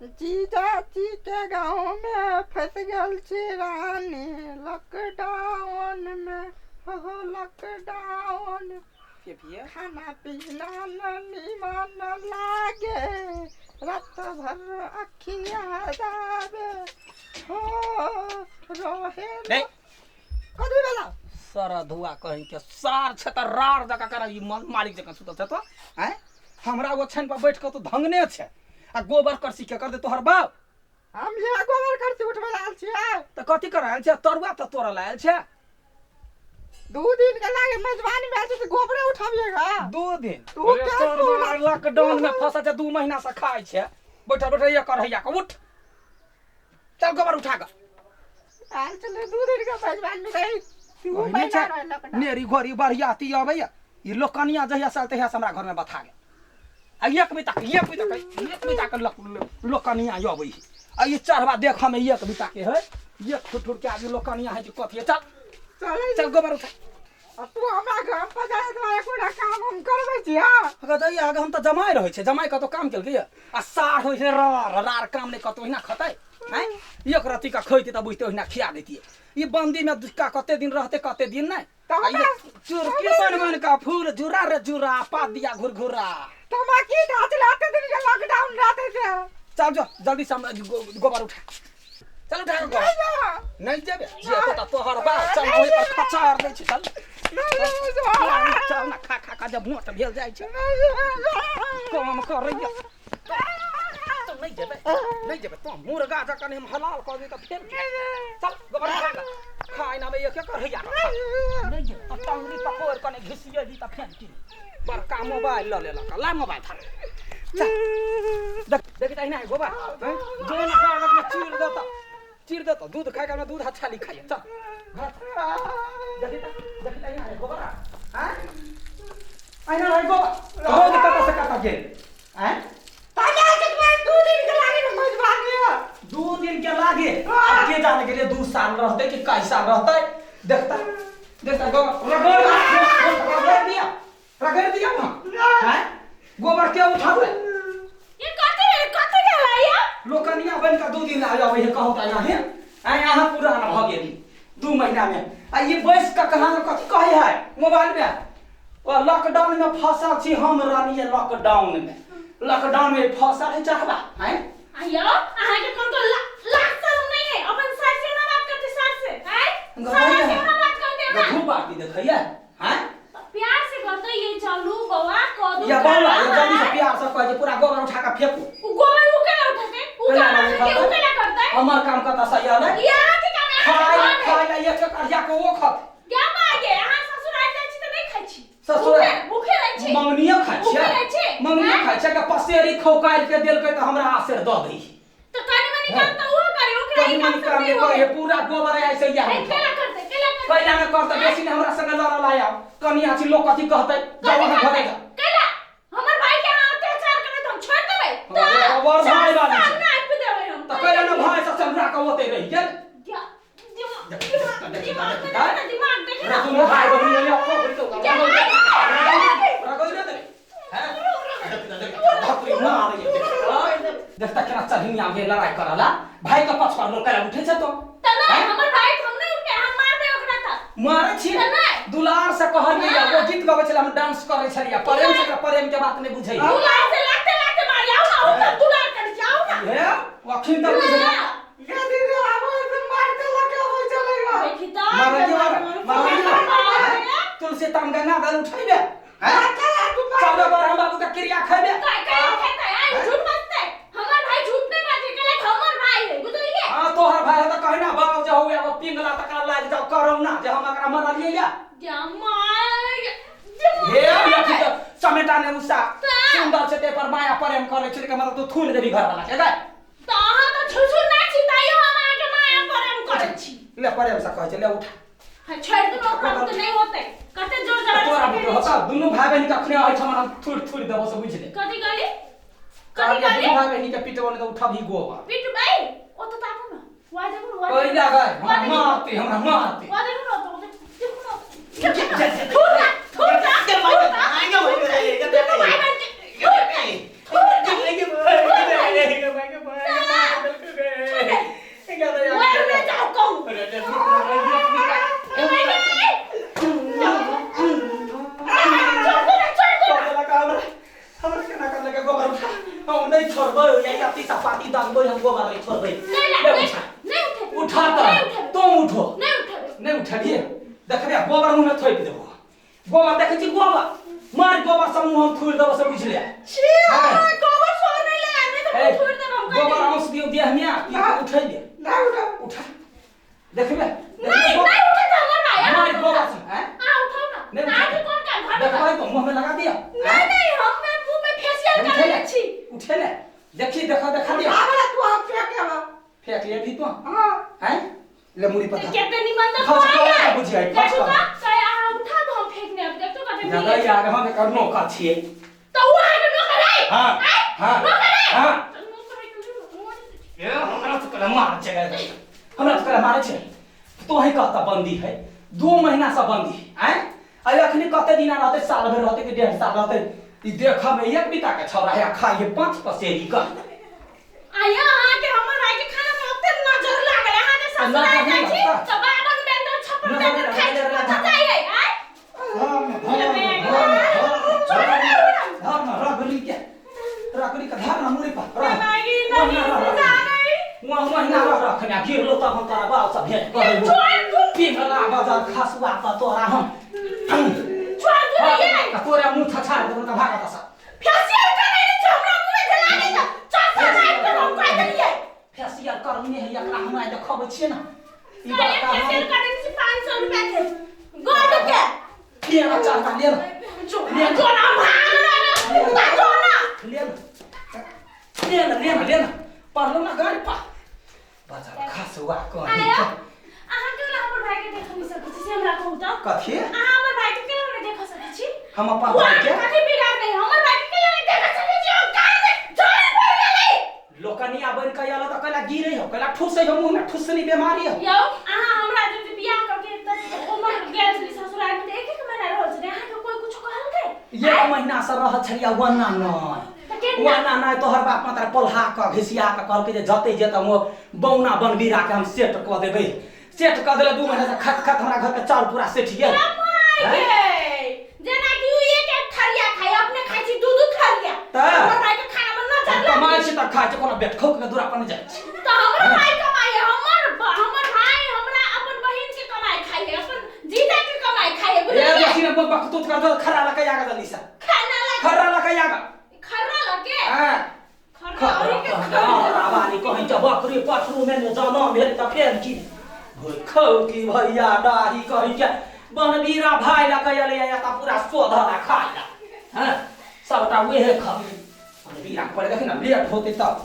जीजा जी के गाँव में फंस गल छी रानी लॉकडाउन में हो लॉकडाउन खाना पीना नीमन लागे रात भर अखिया दाबे हो रहे कदी बेला सारा धुआ कहीं के सार छ त रार जका कर ई मालिक जका सुतल छ तो हैं हमरा ओछन पर बैठ के तो धंगने छ आ गोबर करसी के कर दे तोहर बाप हम ये गोबर करसी उठबे आल छी त कथि कर आल छ तरुआ त तोरा लायल छ 2 दिन के लागे मेजबानी में आछे त गोबरे उठाबिएगा 2 दिन तू क्या लॉकडाउन में फंसा छ 2 महीना से खाय छ बैठा बैठा ये कर हैया के उठ चल गोबर उठा के आल चले 2 दिन के मेजबान में गई तू पैसा रहल नेरी घोरी बढ़ियाती आबैया ई लोकनिया जहिया साल तहिया हमरा घर में बथा गेल आ एक बिता के लोकनिया आबै आ ई चढ़वा देख हम एक बिता के है एक ठुठुर के आगे लोकनिया है जे कथि चल चल गोबर उठा तू हमरा घर पर जाए तो एकोटा काम हम करबै छी हां कतै आगे हम त जमाई रहै छै जमाई कतो काम केलकै आ सार होइ छै रार काम नै कतो हिना खतै हैं एक रति का खइते त बुझते हिना खिया देतिए ई बंदी में का कते दिन रहते कते दिन नै चुरकी बन का फूल जुरा रे जुरा पात दिया घुरघुरा तमाकी नाच लाते दिन के लॉकडाउन रहते थे चल जो जल्दी से गोबर उठा चल उठा गोबर नहीं जेबे जे तो तोहर बा चल ओही पर खचार दै छी चल चल ना खा खा जब मोट भेल जाइ छै काम कर रही तो नहीं जेबे तो मुर्गा जकन हम हलाल कर दे त फेर चल गोबर उठा खाइ ना में एक कर हैया नहीं जे टंगरी पकोर कने घिसिए दी त फेर की बड़का मोबाइल ल लेला ला मोबाइल था देख त हिना गोबा दोन गालक में चीर देता दूध खाए का दूध अच्छा लिखाई चल देख त हिना गोबा हैं आइना रे गोबा रोज कता से कता के हैं ताजा के 2 दिन के लागे मजबान में 2 दिन के लागे अब के जाने के लिए 2 साल रहते कि कैसा रहते देखता गोबा रगड़ दिया हैं गोबर के उठावे ये कते के लाया लोकनिया बन का 2 दिन आया वही कहू त यहाँ है आ यहाँ पुराना भ गेली 2 महीना में आ ये बैस का कहां कथि कहे है मोबाइल में और लॉकडाउन में फंसा छी हम रानी लॉकडाउन में फंसा है चाहबा हैं आयो आहा के कौन तो लास्ट नहीं है अपन सर से ना बात करते सर से हैं सर से ना बात करते हैं गधू बाटी देखैया हैं प्यार से करते ये चालू बवा को दो या बाला ये जल्दी से प्यार से कह जे पूरा गोबर उठा के फेंकू गोबर उके ना उठाते उके ना करता है हमर काम कता सही है यार के काम खाई ला एक करिया को वो खत क्या मागे हां ससुराल जाई छी त नहीं खाई छी ससुराल भूखे रह छी मंगनिया खाई छी मंगनिया खाई छी के पसेरी खौकाइल के देलकै त हमरा आसेर द दै तो कानी मनी काम त वो करे ओकरा कनी मनी काम नहीं करे पूरा गोबर ऐसे ही है केला करते पहिला में करता बेसी ने हमरा संग लड़ा लाया कनिया छी लोग कथि कहतै जाओ हम घरे जा केला हमर भाई के हां अत्याचार करे त हम छोड़ देबै तो गोबर भाई वाली छी ना पे देबै हम त कहले न भाई से चमड़ा के ओते रही गेल दिमाग देख रे तुम भाई बहिनी ले आपको बोल तो रगोई ना दे हैं बापरे मार ये देखता केना चढ़िया के लड़ाई करला भाई के पछ पर लोग कला उठे छ तो तना हमर भाई हम नहीं उठे हम मार दे ओकरा त मारे छी दुलार से कहलिए वो गीत गावे छले हम डांस करे छलिए प्रेम से प्रेम के बात नहीं बुझै दुलार से लागते मार आओ ना ओकर दुलार कर जाओ ना हे वखिन तक बुझै ये दीदी आबो एकदम मार के लगे हो चलेगा देखी त मार तुलसी तम गंगा दल उठैबे हैं चौदह बार हम बाबू का क्रिया खैबे काय कहता है झूठ मत है हमर भाई झूठ नहीं बाजे के लायक हमर भाई है बुझलिए हां तोहर भाई त कहना बाबू जे होया वो पिंगला तकरा लाग जाओ करौना जे हम एकरा मरलिए या हे लखी त समेटा ने उसा सुंदर से ते पर माया प्रेम करे छै के मतलब तू थून देबी घर वाला के गए ताहा तो छुछु ना छी ताइयो हम आके माया प्रेम करे छी ले प्रेम से कह छै ले उठा हां छोड़ दो काम तो नहीं होते कते जोर जरा तोरा बितो होता दुनु भाई बहिन कखने आइ छ हमरा थूड़ देबो से बुझ ले कथि कहली दुनु भाई बहिन के पिटबो ने त उठा भी गोबा पिट भाई ओ तो ताको ना वा देखो वा कोई ना गए हमरा मारती वा देखो ना तो देखो ना थूड़ पार्टी सा पार्टी दान बोल हम गोबर ले छोड़ दे नहीं ले उठा उठा तुम उठो नहीं उठाबिए देखबे गोबर मुंह में थोप देबो गोबर देखे छी गोबर मार गोबर सब मुंह में थोड़ देबो सब बुझले छी गोबर छोड़ नहीं ले नहीं तो छोड़ दे हम गोबर आंस दियो दे हमिया उठा दे ना उठा देखबे नहीं उठा तो हमर भाई मार गोबर से हैं उठाओ ना आगे कौन का घर देखबे तो मुंह में लगा दिया नहीं हम मैं मुंह में फेशियल कर ले छी उठे ले देखी देखा दिया आबे तू हम फेंक ले भी तो हां हैं ले मुड़ी पता कितने निमन तो खस आया को बुझी आई खस देखो को का कया उठा दो हम फेंकने अब देख तो कते ज्यादा यार हम करनो का छिए तो वो आगे नो करे हां नो करे हां ये हमरा तो कला मार जगह हमरा तो कला मारे छे तो ही कहता बंदी है 2 महीना से बंदी हैं अरे अखनी कते दिन रहते साल भर रहते कि 1.5 साल रहते ई देखा में एक बिता के छौरा है खाइए 5 पसेरी का आया के हमर भाई के खाना में ओते नजर लागल हां के ससुराल जाई छी तो बाबा के बेंदर छप्पर बेंदर खाइ छी तो जाइए आय धर ना रगली के रगली का धर ना मुड़ी पर मागी नहीं जा गई महीना रखना गिरलो तब हम तोरा बाल सब भेट कर पिघला बाजार खसवा त तोरा हम छोड़ दो ये तोरा मुंह छछाड़ दे त भागत स फेशियल करे नहीं छ हमरा मुंह में जला नहीं तो चाचा मार के हम कह देलिए फेशियल करने है एकरा हम आइ देखबै छियै ना ई ये बात का फेशियल करे से 500 रुपया के गोद के ले ना चाचा ले ना जो ना भाग ना ले ना पढ़लो ना गाड़ी पा बाजार खसवा कहीं आया अहाँ के ला हमर भाई के देख नहीं सकै छी हमरा कहू त कथि अहाँ हमर भाई के केना नहीं देख सकै छी हम अपन भाई के कथि बिगाड़ नहीं हमर भाई के केना नहीं देख सकै छी हम कान में जोर पड़ गेलै लोकनिया बन के आला त कला गिरै हो कला ठुसै हो मुंह में ठुसनी बीमारी हो यौ अहाँ हमरा जे बियाह क के त उमर गेल छी ससुराल में एक एक महीना रहल छी अहाँ के कोई कुछ कहल के 1 महीना से रह छलिया वना नहीं वना नहीं तोहर बाप माता पलहा क घिसिया क कहल के जे जते जे त बौना बनबीरा के हम सेट क देबै सेट क देले 2 महीना से खट हमरा घर के चाउर पूरा सेट गेल जेना कि उ एक एक थरिया खाइ अपने खाइ छी दू थरिया हमर भाई के खाना में न चल कमाई छी त खाइ छी कोनो बेट खौक के दूरा पर जाय छी त हमर भाई कमाई हमर भाई हमरा अपन बहिन के कमाई खाइ अपन जीजा के कमाई खाइ बुझलिए ए देखि न बक तू कर खरा लका यागा जल्दी से खाना ला खरा लका यागा खरा लके हां खरा आवानी कहीं त बकरी पठरू में जाना भेल त फेर की खौ की भैया दाही कहीं के बनबीरा भाई लका ले या त पूरा सोधा खाइला हां सबटा वेहे खा बनबीरा पर देखि न लेट होते तब